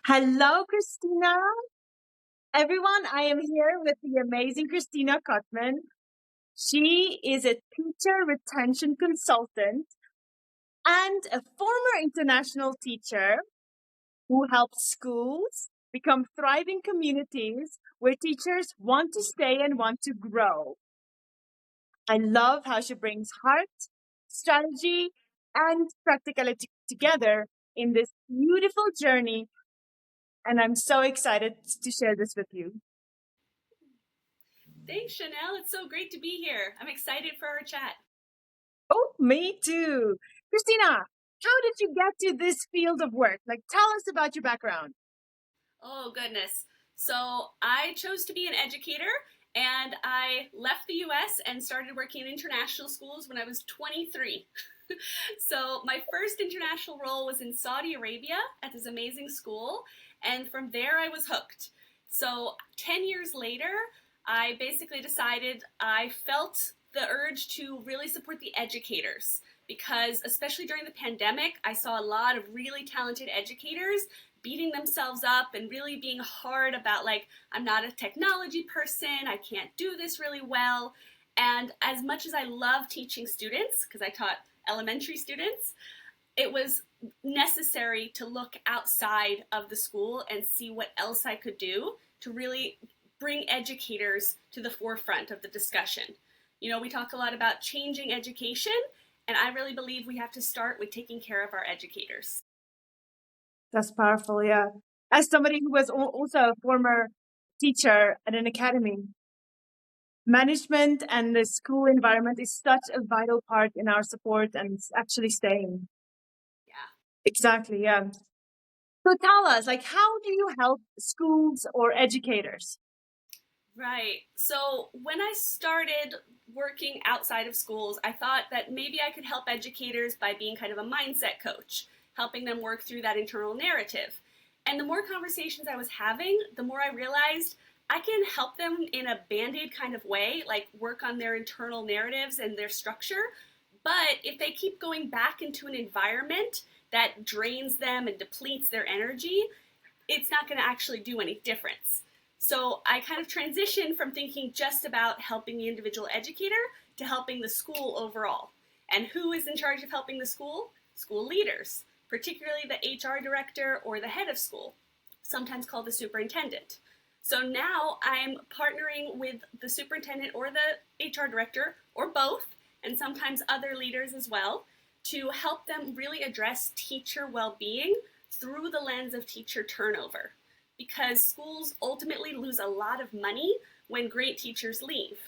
Hello, Christina. Everyone, I am here with the amazing Christina Kottmann. She is a teacher retention consultant and a former international teacher who helps schools become thriving communities where teachers want to stay and want to grow. I love how she brings heart, strategy, and practicality together in this beautiful journey. And I'm so excited to share this with you. Thanks, Shanelle. It's so great to be here. I'm excited for our chat. Oh, me too. Christina, how did you get to this field of work? Tell us about your background. Oh, goodness. So I chose to be an educator, and I left the US and started working in international schools when I was 23. So my first international role was in Saudi Arabia at this amazing school, and from there I was hooked. So 10 years later, I basically decided I felt the urge to really support the educators because, especially during the pandemic, I saw a lot of really talented educators beating themselves up and really being hard about, like, I'm not a technology person, I can't do this really well. And as much as I love teaching students, because I taught elementary students, it was necessary to look outside of the school and see what else I could do to really bring educators to the forefront of the discussion. You know, we talk a lot about changing education, and I really believe we have to start with taking care of our educators. That's powerful, yeah. As somebody who was also a former teacher at an academy, management and the school environment is such a vital part in our support and actually staying. Yeah. Exactly, yeah. So tell us, how do you help schools or educators? Right. So when I started working outside of schools, I thought that maybe I could help educators by being kind of a mindset coach, helping them work through that internal narrative. And the more conversations I was having, the more I realized I can help them in a band-aid kind of way, like work on their internal narratives and their structure. But if they keep going back into an environment that drains them and depletes their energy, it's not going to actually do any difference. So I kind of transitioned from thinking just about helping the individual educator to helping the school overall. And who is in charge of helping the school? School leaders, particularly the HR director or the head of school, sometimes called the superintendent. So now I'm partnering with the superintendent or the HR director, or both, and sometimes other leaders as well, to help them really address teacher well-being through the lens of teacher turnover, because schools ultimately lose a lot of money when great teachers leave.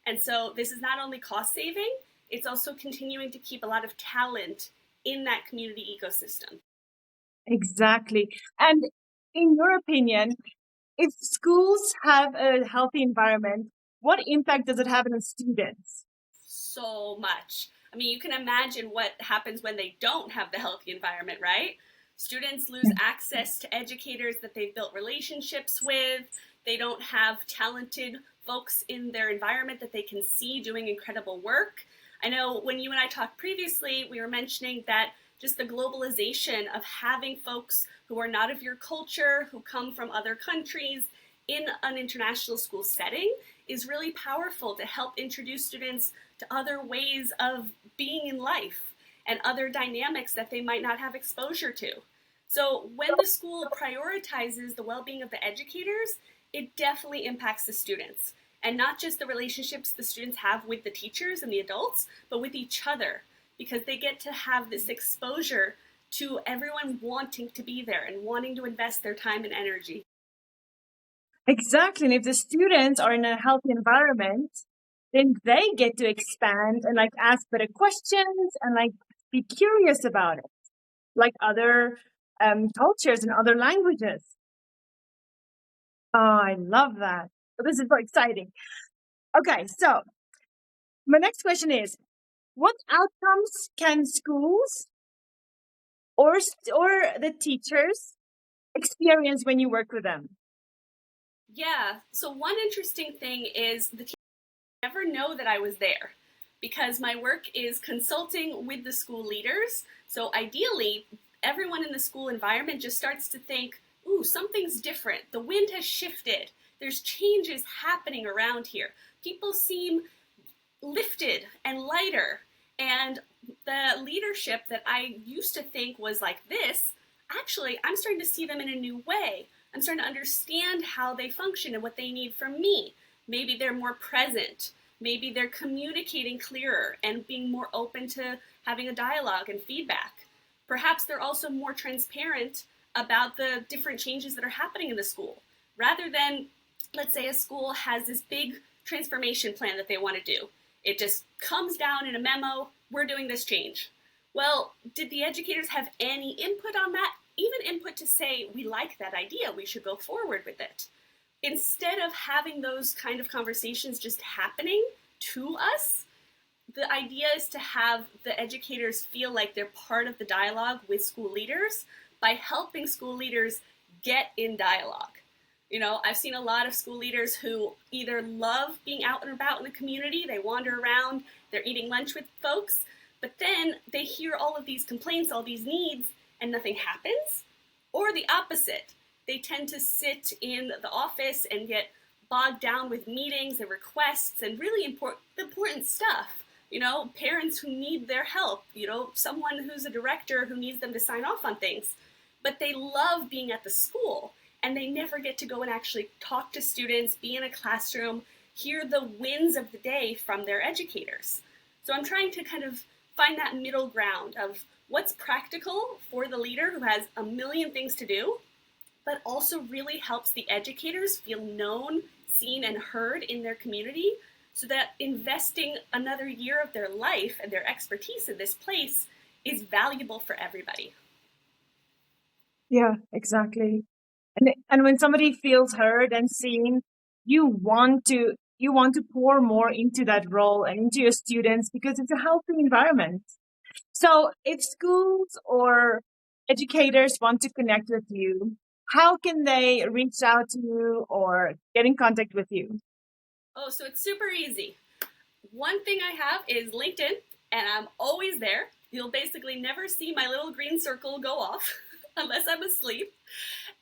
And so this is not only cost saving, it's also continuing to keep a lot of talent in that community ecosystem. Exactly. And in your opinion, if schools have a healthy environment, what impact does it have on the students? So much. I mean, you can imagine what happens when they don't have the healthy environment, right? Students lose access to educators that they've built relationships with. They don't have talented folks in their environment that they can see doing incredible work. I know when you and I talked previously, we were mentioning that just the globalization of having folks who are not of your culture, who come from other countries in an international school setting is really powerful to help introduce students to other ways of being in life and other dynamics that they might not have exposure to. So when the school prioritizes the well-being of the educators, it definitely impacts the students. And not just the relationships the students have with the teachers and the adults, but with each other, because they get to have this exposure to everyone wanting to be there and wanting to invest their time and energy. Exactly. And if the students are in a healthy environment, then they get to expand and ask better questions and be curious about it, like other cultures and other languages. Oh, I love that. This is so exciting. Okay, so my next question is, what outcomes can schools or the teachers experience when you work with them? Yeah, so one interesting thing is the teachers never know that I was there because my work is consulting with the school leaders. So ideally, everyone in the school environment just starts to think, ooh, something's different. The wind has shifted. There's changes happening around here. People seem lifted and lighter. And the leadership that I used to think was like this, actually, I'm starting to see them in a new way. I'm starting to understand how they function and what they need from me. Maybe they're more present. Maybe they're communicating clearer and being more open to having a dialogue and feedback. Perhaps they're also more transparent about the different changes that are happening in the school. Rather than, let's say, a school has this big transformation plan that they want to do. It just comes down in a memo, we're doing this change. Well, did the educators have any input on that? Even input to say, we like that idea, we should go forward with it. Instead of having those kind of conversations just happening to us, the idea is to have the educators feel like they're part of the dialogue with school leaders by helping school leaders get in dialogue. You know, I've seen a lot of school leaders who either love being out and about in the community, they wander around, they're eating lunch with folks, but then they hear all of these complaints, all these needs, and nothing happens. Or the opposite, they tend to sit in the office and get bogged down with meetings and requests and really important stuff. You know, parents who need their help, you know, someone who's a director who needs them to sign off on things. But they love being at the school, and they never get to go and actually talk to students, be in a classroom, hear the wins of the day from their educators. So I'm trying to kind of find that middle ground of what's practical for the leader who has a million things to do, but also really helps the educators feel known, seen, and heard in their community, so that investing another year of their life and their expertise in this place is valuable for everybody. Yeah, exactly. And when somebody feels heard and seen, you want to pour more into that role and into your students because it's a healthy environment. So if schools or educators want to connect with you, how can they reach out to you or get in contact with you? Oh, so it's super easy. One thing I have is LinkedIn, and I'm always there. You'll basically never see my little green circle go off unless I'm asleep.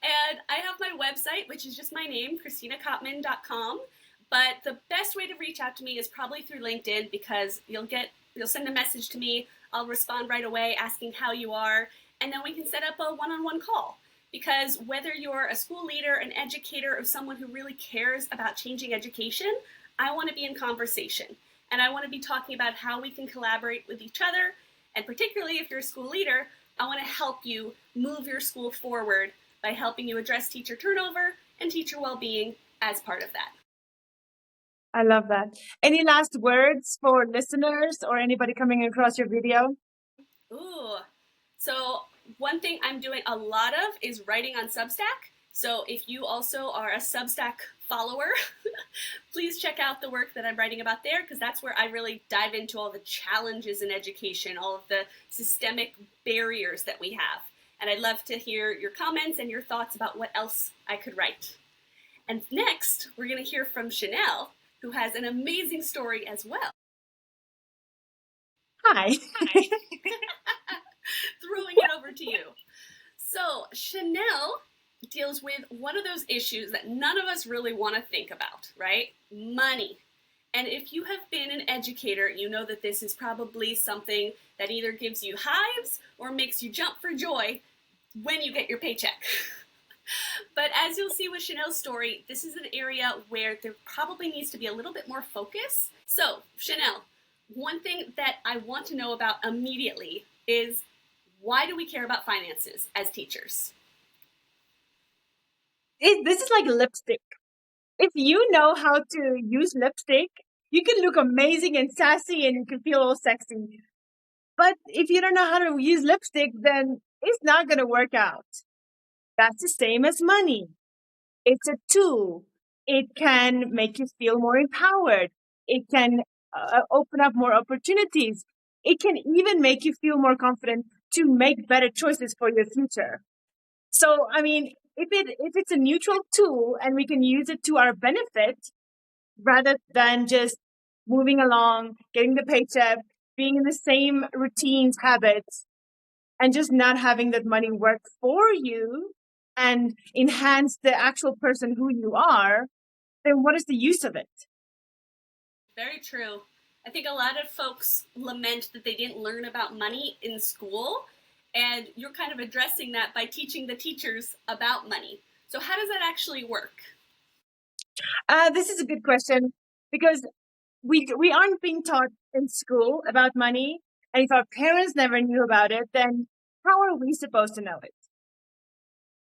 And I have my website, which is just my name, ChristinaKottmann.com. But the best way to reach out to me is probably through LinkedIn, because you'll send a message to me. I'll respond right away asking how you are, and then we can set up a one-on-one call. Because whether you're a school leader, an educator, or someone who really cares about changing education, I want to be in conversation. And I want to be talking about how we can collaborate with each other. And particularly if you're a school leader, I want to help you move your school forward by helping you address teacher turnover and teacher well-being as part of that. I love that. Any last words for listeners or anybody coming across your video? Ooh. So one thing I'm doing a lot of is writing on Substack. So if you also are a Substack follower, please check out the work that I'm writing about there, because that's where I really dive into all the challenges in education, all of the systemic barriers that we have. And I'd love to hear your comments and your thoughts about what else I could write. And next, we're going to hear from Shanelle, who has an amazing story as well. Hi. Throwing it over to you. So Shanelle deals with one of those issues that none of us really want to think about, right? Money. And if you have been an educator, you know that this is probably something that either gives you hives or makes you jump for joy when you get your paycheck. But as you'll see with Shanelle's story, this is an area where there probably needs to be a little bit more focus. So, Shanelle, one thing that I want to know about immediately is, why do we care about finances as teachers? This is like lipstick. If you know how to use lipstick, you can look amazing and sassy and you can feel all sexy. But if you don't know how to use lipstick, then it's not going to work out. That's the same as money. It's a tool. It can make you feel more empowered. It can open up more opportunities. It can even make you feel more confident to make better choices for your future. So, I mean, if it's a neutral tool and we can use it to our benefit, rather than just moving along, getting the paycheck, being in the same routines, habits, and just not having that money work for you and enhance the actual person who you are, then what is the use of it? Very true. I think a lot of folks lament that they didn't learn about money in school, and you're kind of addressing that by teaching the teachers about money. So, how does that actually work? This is a good question because we aren't being taught in school about money, and if our parents never knew about it, then how are we supposed to know it?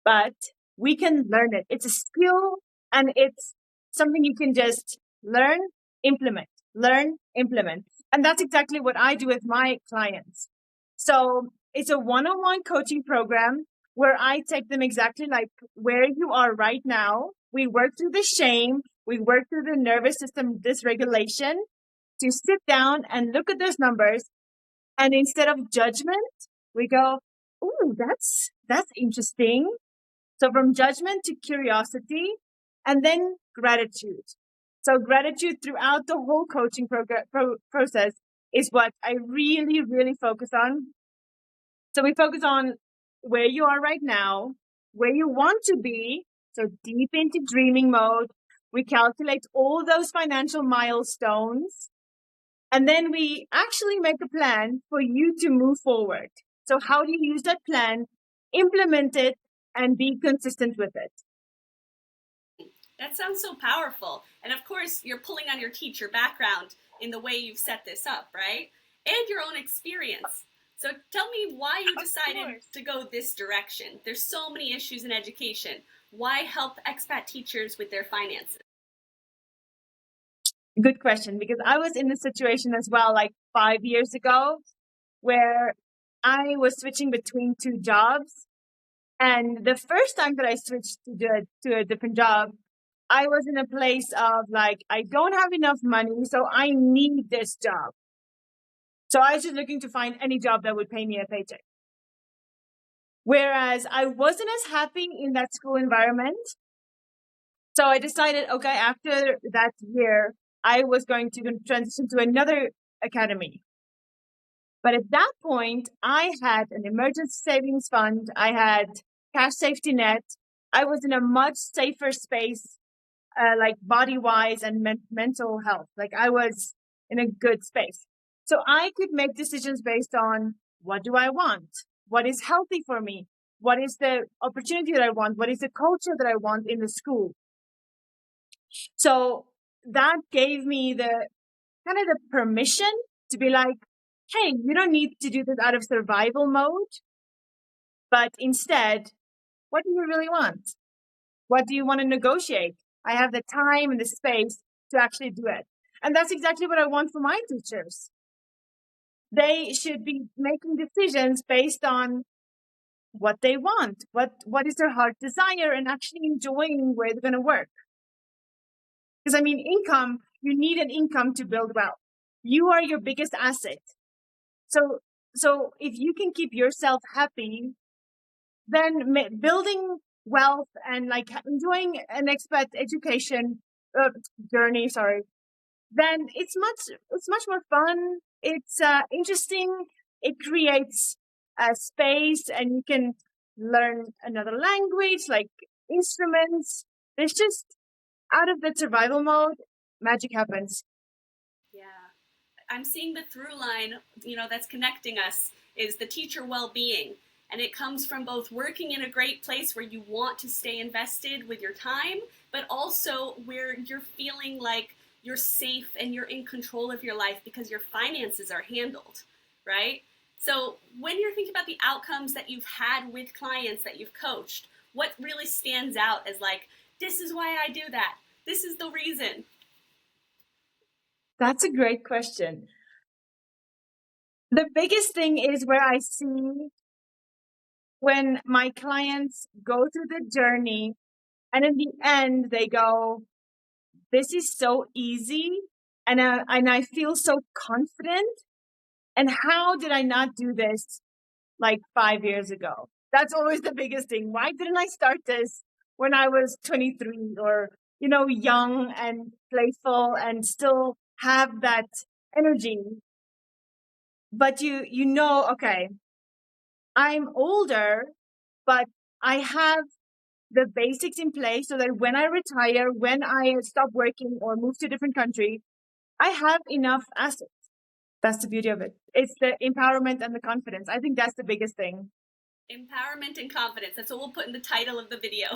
But we can learn it. It's a skill, and it's something you can just learn, implement. And that's exactly what I do with my clients. So it's a one-on-one coaching program where I take them exactly like where you are right now. We work through the shame. We work through the nervous system dysregulation to sit down and look at those numbers. And instead of judgment, we go, "Ooh, that's interesting." So from judgment to curiosity, and then gratitude. So gratitude throughout the whole coaching process is what I really, really focus on. So we focus on where you are right now, where you want to be. So deep into dreaming mode. We calculate all those financial milestones. And then we actually make a plan for you to move forward. So how do you use that plan, implement it, and be consistent with it? That sounds so powerful. And of course, you're pulling on your teacher background in the way you've set this up, right? And your own experience. So tell me why you decided to go this direction. There's so many issues in education. Why help expat teachers with their finances? Good question, because I was in this situation as well, like 5 years ago, where I was switching between two jobs. And the first time that I switched to a different job, I was in a place of like, I don't have enough money, so I need this job. So I was just looking to find any job that would pay me a paycheck. Whereas I wasn't as happy in that school environment. So I decided, okay, after that year, I was going to transition to another academy. But at that point, I had an emergency savings fund. I had cash safety net. I was in a much safer space, like body wise and mental health. Like I was in a good space. So I could make decisions based on what do I want? What is healthy for me? What is the opportunity that I want? What is the culture that I want in the school? So that gave me the kind of the permission to be like, hey, you don't need to do this out of survival mode, but instead, what do you really want? What do you want to negotiate? I have the time and the space to actually do it. And that's exactly what I want for my teachers. They should be making decisions based on what they want, what is their heart desire, and actually enjoying where they're going to work. Because I mean, income, you need an income to build wealth. You are your biggest asset. So if you can keep yourself happy, then building wealth and like enjoying an expat education journey, then it's much more fun. It's interesting. It creates a space, and you can learn another language, like instruments. There's just out of the survival mode, magic happens. Yeah. I'm seeing the through line, that's connecting us is the teacher well-being. And it comes from both working in a great place where you want to stay invested with your time, but also where you're feeling like you're safe and you're in control of your life because your finances are handled, right? So when you're thinking about the outcomes that you've had with clients that you've coached, what really stands out as like, this is why I do that. This is the reason. That's a great question. The biggest thing is where I see when my clients go through the journey and in the end they go, this is so easy, and I feel so confident. And how did I not do this like 5 years ago? That's always the biggest thing. Why didn't I start this when I was 23 or, young and playful and still have that energy? But okay, I'm older, but I have the basics in place so that when I retire, when I stop working or move to a different country, I have enough assets. That's the beauty of it. It's the empowerment and the confidence. I think that's the biggest thing. Empowerment and confidence. That's what we'll put in the title of the video.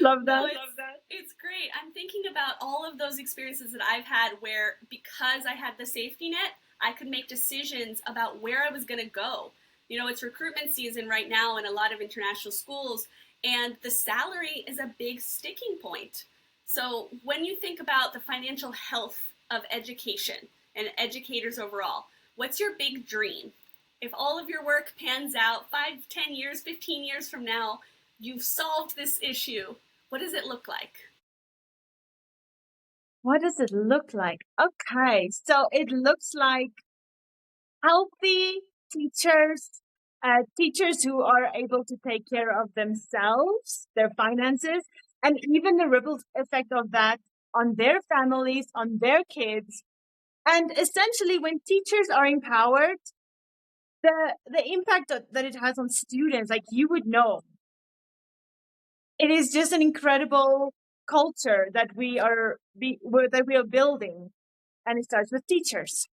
Love No, that. it's great. I'm thinking about all of those experiences that I've had where, because I had the safety net, I could make decisions about where I was going to go. You know, it's recruitment season right now in a lot of international schools, and the salary is a big sticking point. So when you think about the financial health of education and educators overall, what's your big dream? If all of your work pans out 5, 10 years, 15 years from now, you've solved this issue. What does it look like? What does it look like? Okay, so it looks like healthy teachers, teachers who are able to take care of themselves, their finances, and even the ripple effect of that on their families, on their kids. And essentially, when teachers are empowered, the impact that it has on students, like you would know, it is just an incredible culture that that we are building, and it starts with teachers.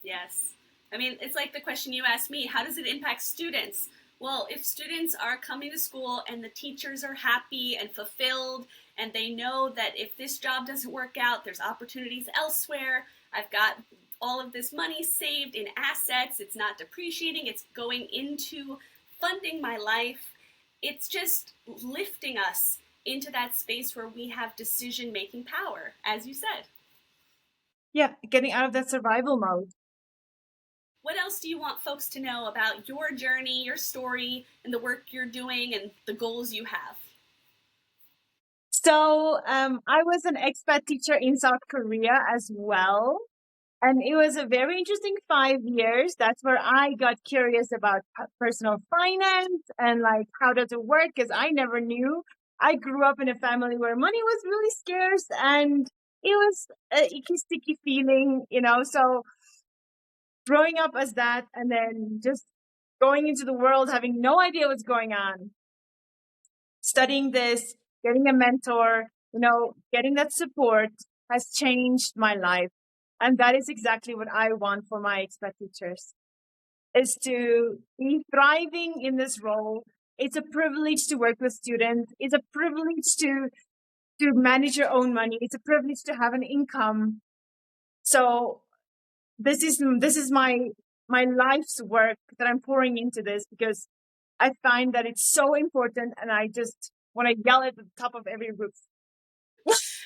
Yes. I mean, it's like the question you asked me, how does it impact students? Well, if students are coming to school and the teachers are happy and fulfilled, and they know that if this job doesn't work out, there's opportunities elsewhere. I've got all of this money saved in assets. It's not depreciating. It's going into funding my life. It's just lifting us into that space where we have decision-making power, as you said. Yeah, getting out of that survival mode. What else do you want folks to know about your journey, your story, and the work you're doing and the goals you have? So I was an expat teacher in South Korea as well. And it was a very interesting 5 years. That's where I got curious about personal finance and like, how does it work? Because I never knew. I grew up in a family where money was really scarce and it was a icky, sticky feeling, you know. So growing up as that and then just going into the world, having no idea what's going on, studying this, getting a mentor, you know, getting that support has changed my life. And that is exactly what I want for my expat teachers, is to be thriving in this role. It's a privilege to work with students. It's a privilege to manage your own money. It's a privilege to have an income. So this is my life's work that I'm pouring into this, because I find that it's so important, and I just want to yell at the top of every roof.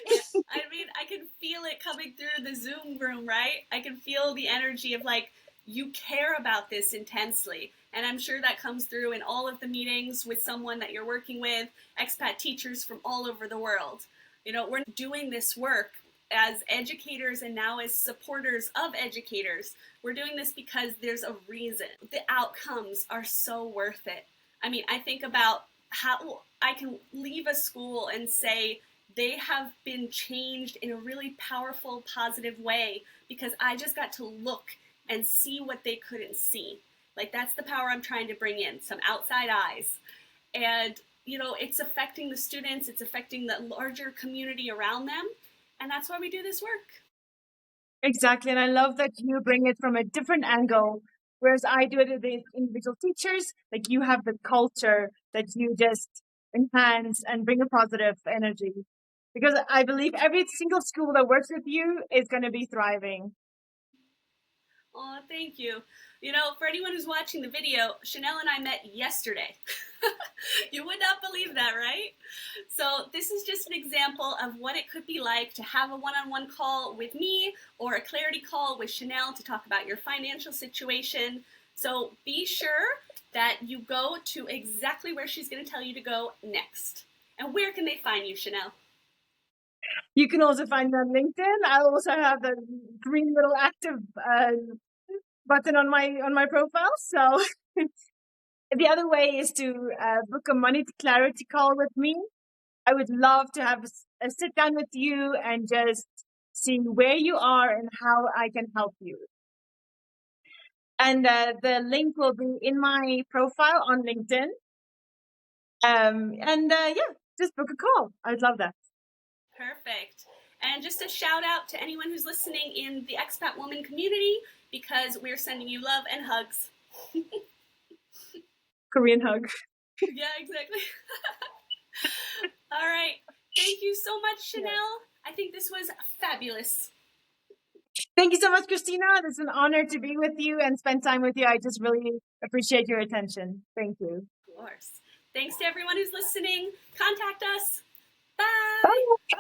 Yeah, I mean, I can feel it coming through the Zoom room, right? I can feel the energy of like, you care about this intensely. And I'm sure that comes through in all of the meetings with someone that you're working with, expat teachers from all over the world. You know, we're doing this work as educators and now as supporters of educators. We're doing this because there's a reason. The outcomes are so worth it. I mean, I think about how I can leave a school and say, they have been changed in a really powerful, positive way because I just got to look and see what they couldn't see. Like, that's the power I'm trying to bring in, some outside eyes. And, you know, it's affecting the students, it's affecting the larger community around them. And that's why we do this work. Exactly. And I love that you bring it from a different angle, whereas I do it with the individual teachers. Like, you have the culture that you just enhance and bring a positive energy. Because I believe every single school that works with you is going to be thriving. Oh, thank you. You know, for anyone who's watching the video, Shanelle and I met yesterday. You would not believe that, right? So this is just an example of what it could be like to have a one-on-one call with me or a clarity call with Shanelle to talk about your financial situation. So be sure that you go to exactly where she's going to tell you to go next. And where can they find you, Shanelle? You can also find me on LinkedIn. I also have the green little active button on my profile. So the other way is to book a money clarity call with me. I would love to have a sit down with you and just see where you are and how I can help you. And the link will be in my profile on LinkedIn. Yeah, just book a call. I'd love that. Perfect. And just a shout out to anyone who's listening in the expat woman community, because we're sending you love and hugs. Korean hug. Yeah, exactly. All right. Thank you so much, Shanelle. I think this was fabulous. Thank you so much, Christina. It's an honor to be with you and spend time with you. I just really appreciate your attention. Thank you. Of course. Thanks to everyone who's listening. Contact us. Bye. Bye.